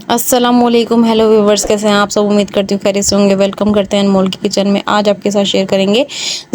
अस्सलामुअलैकुम, hello viewers, कैसे हैं आप सब। उम्मीद करती हूँ खैरियत से होंगे। वेलकम करते हैं अनमोल की किचन में। आज आपके साथ शेयर करेंगे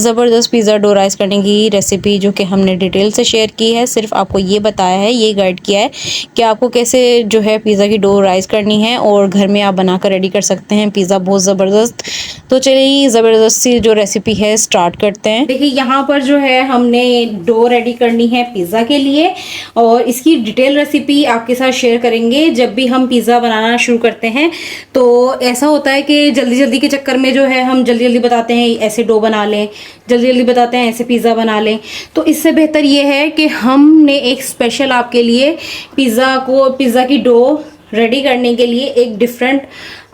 ज़बरदस्त पिज़्ज़ा डो राइस करने की रेसिपी, जो कि हमने डिटेल से शेयर की है। सिर्फ आपको ये बताया है, ये गाइड किया है कि आपको कैसे जो है पिज़्ज़ा की डो राइस करनी है, और घर में आप बनाकर रेडी कर सकते हैं पिज़्ज़ा बहुत ज़बरदस्त। तो चलिए ज़बरदस्त सी जो रेसिपी है स्टार्ट करते हैं। देखिए यहाँ पर जो है हमने डो रेडी करनी है पिज़्ज़ा के लिए, और इसकी डिटेल रेसिपी आपके साथ शेयर करेंगे। जब भी हम पिज़्ज़ा बनाना शुरू करते हैं तो ऐसा होता है कि जल्दी जल्दी के चक्कर में जो है हम जल्दी जल्दी बताते हैं ऐसे डो बना लें, जल्दी जल्दी बताते हैं ऐसे पिज़्ज़ा बना लें। तो इससे बेहतर ये है कि हमने एक स्पेशल आपके लिए पिज़्ज़ा की डो रेडी करने के लिए एक डिफरेंट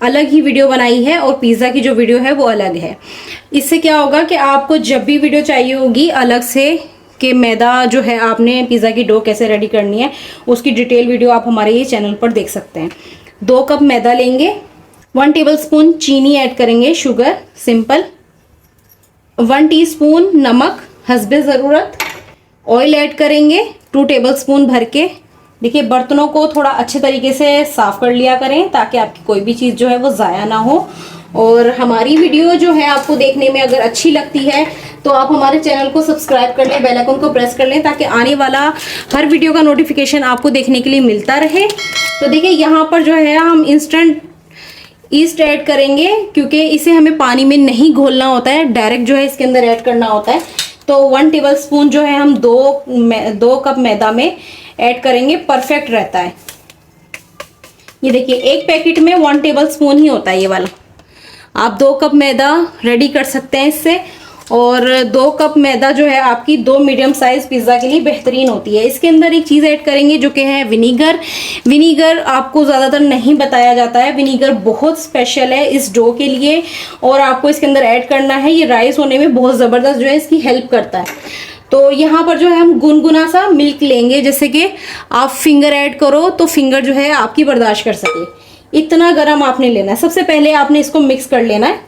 अलग ही वीडियो बनाई है, और पिज़्ज़ा की जो वीडियो है वो अलग है। इससे क्या होगा कि आपको जब भी वीडियो चाहिए होगी अलग से कि मैदा जो है आपने पिज़्ज़ा की डो कैसे रेडी करनी है, उसकी डिटेल वीडियो आप हमारे ये चैनल पर देख सकते हैं। 2 कप मैदा लेंगे, 1 टेबलस्पून चीनी ऐड करेंगे, शुगर सिंपल, 1 टीस्पून नमक हस्बे ज़रूरत, ऑयल ऐड करेंगे 2 टेबलस्पून भर के। देखिए बर्तनों को थोड़ा अच्छे तरीके से साफ कर लिया करें ताकि आपकी कोई भी चीज़ जो है वो ज़ाया ना हो। और हमारी वीडियो जो है आपको देखने में अगर अच्छी लगती है तो आप हमारे चैनल को सब्सक्राइब कर लें, बेल आइकन को प्रेस कर लें, ताकि आने वाला हर वीडियो का नोटिफिकेशन आपको देखने के लिए मिलता रहे। तो देखिए यहाँ पर जो है हम इंस्टेंट ईस्ट ऐड करेंगे, क्योंकि इसे हमें पानी में नहीं घोलना होता है, डायरेक्ट जो है इसके अंदर ऐड करना होता है। तो 1 टेबलस्पून जो है हम 2 कप मैदा में ऐड करेंगे, परफेक्ट रहता है। ये देखिए एक पैकेट में 1 टेबलस्पून ही होता है ये वाला। आप 2 कप मैदा रेडी कर सकते हैं इससे, और 2 कप मैदा जो है आपकी 2 मीडियम साइज पिज़्ज़ा के लिए बेहतरीन होती है। इसके अंदर एक चीज़ ऐड करेंगे जो कि है विनीगर। विनीगर आपको ज़्यादातर नहीं बताया जाता है, विनीगर बहुत स्पेशल है इस डो के लिए, और आपको इसके अंदर ऐड करना है। ये राइस होने में बहुत ज़बरदस्त जो है इसकी हेल्प करता है। तो यहाँ पर जो है हम गुनगुना सा मिल्क लेंगे, जैसे कि आप फिंगर ऐड करो तो फिंगर जो है आपकी बर्दाश्त कर सके, इतना गर्म आपने लेना है। सबसे पहले आपने इसको मिक्स कर लेना है।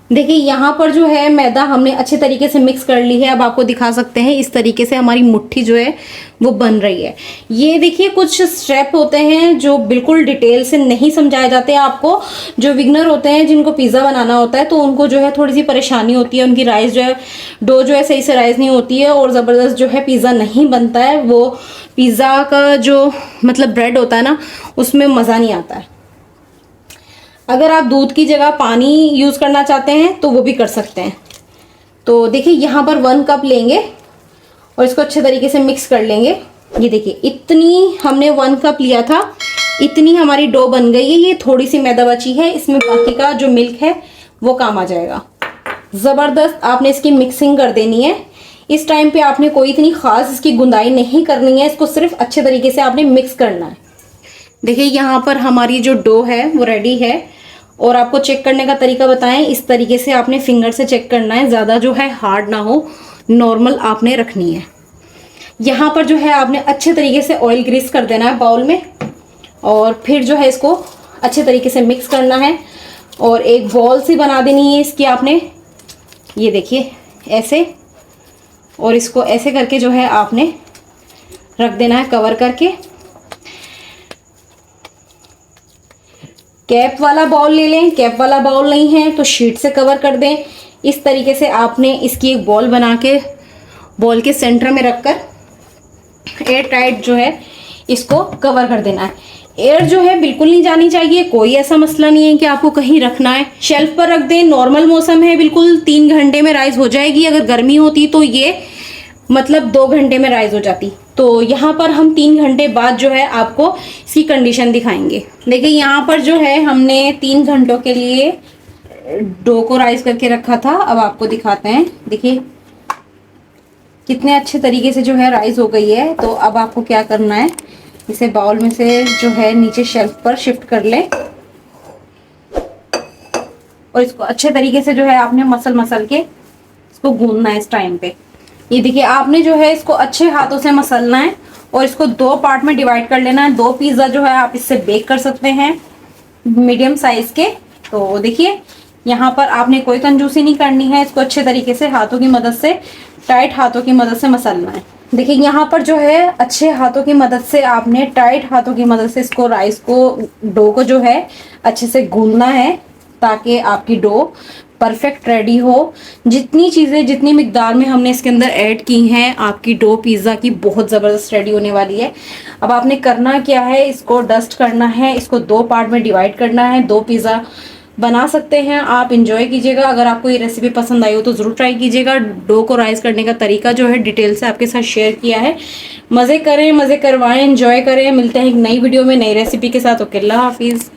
देखिए यहाँ पर जो है मैदा हमने अच्छे तरीके से मिक्स कर ली है। अब आपको दिखा सकते हैं इस तरीके से हमारी मुट्ठी जो है वो बन रही है। ये देखिए कुछ स्टेप होते हैं जो बिल्कुल डिटेल से नहीं समझाए जाते हैं आपको। जो बिगनर होते हैं, जिनको पिज़्ज़ा बनाना होता है, तो उनको जो है थोड़ी सी परेशानी होती है, उनकी राइस जो है डो जो है सही से राइस नहीं होती है, और ज़बरदस्त जो है पिज़्ज़ा नहीं बनता है। वो पिज़्ज़ा का जो मतलब ब्रेड होता है ना, उसमें मज़ा नहीं आता है। अगर आप दूध की जगह पानी यूज़ करना चाहते हैं तो वो भी कर सकते हैं। तो देखिए यहाँ पर 1 कप लेंगे और इसको अच्छे तरीके से मिक्स कर लेंगे। ये देखिए इतनी हमने 1 कप लिया था, इतनी हमारी डो बन गई है। ये थोड़ी सी मैदा बची है, इसमें बाकी का जो मिल्क है वो काम आ जाएगा। ज़बरदस्त आपने इसकी मिक्सिंग कर देनी है। इस टाइम पे आपने कोई इतनी ख़ास इसकी गुंदाई नहीं करनी है, इसको सिर्फ अच्छे तरीके से आपने मिक्स करना है। देखिए यहाँ पर हमारी जो डो है वो रेडी है, और आपको चेक करने का तरीका बताएं। इस तरीके से आपने फिंगर से चेक करना है, ज़्यादा जो है हार्ड ना हो, नॉर्मल आपने रखनी है। यहाँ पर जो है आपने अच्छे तरीके से ऑयल ग्रीस कर देना है बाउल में, और फिर जो है इसको अच्छे तरीके से मिक्स करना है, और एक बॉल सी बना देनी है इसकी आपने। ये देखिए ऐसे, और इसको ऐसे करके जो है आपने रख देना है कवर करके। कैप वाला बाउल ले लें, कैप वाला बाउल नहीं है तो शीट से कवर कर दें। इस तरीके से आपने इसकी एक बॉल बना के बॉल के सेंटर में रखकर एयर टाइट जो है इसको कवर कर देना है। एयर जो है बिल्कुल नहीं जानी चाहिए, कोई ऐसा मसला नहीं है कि आपको कहीं रखना है। शेल्फ पर रख दें, नॉर्मल मौसम है बिल्कुल 3 घंटे में राइस हो जाएगी। अगर गर्मी होती तो ये मतलब 2 घंटे में राइस हो जाती। तो यहाँ पर हम 3 घंटे बाद जो है आपको इसकी कंडीशन दिखाएंगे। देखिए यहाँ पर जो है हमने 3 घंटों के लिए डो को राइस करके रखा था। अब आपको दिखाते हैं, देखिए कितने अच्छे तरीके से जो है राइस हो गई है। तो अब आपको क्या करना है, इसे बाउल में से जो है नीचे शेल्फ पर शिफ्ट कर लें, और इसको अच्छे तरीके से जो है आपने मसल के इसको गूंदना है इस टाइम पे। ये देखिए आपने जो है इसको अच्छे हाथों से मसलना है, और इसको 2 पार्ट में डिवाइड कर लेना है। 2 पिज़्ज़ा जो है आप इससे बेक कर सकते हैं मीडियम साइज के। तो देखिए यहाँ पर आपने कोई कंजूसी नहीं करनी है, इसको अच्छे तरीके से हाथों की मदद से, टाइट हाथों की मदद से मसलना है। देखिए यहाँ पर जो है अच्छे हाथों की मदद से आपने टाइट हाथों की मदद से इसको राइस को डो को जो है अच्छे से गूंदना है ताकि आपकी डो परफेक्ट रेडी हो। जितनी चीज़ें जितनी मिकदार में हमने इसके अंदर ऐड की हैं आपकी डो पिज़्ज़ा की बहुत ज़बरदस्त रेडी होने वाली है। अब आपने करना क्या है, इसको डस्ट करना है, इसको 2 पार्ट में डिवाइड करना है, 2 पिज़्ज़ा बना सकते हैं आप। इंजॉय कीजिएगा। अगर आपको ये रेसिपी पसंद आई हो तो ज़रूर ट्राई कीजिएगा। डो को राइस करने का तरीका जो है डिटेल से आपके साथ शेयर किया है। मज़े करें, मज़े करवाएं, इंजॉय करें। मिलते हैं एक नई वीडियो में नई रेसिपी के साथ। ओके, अल्लाह हाफिज़।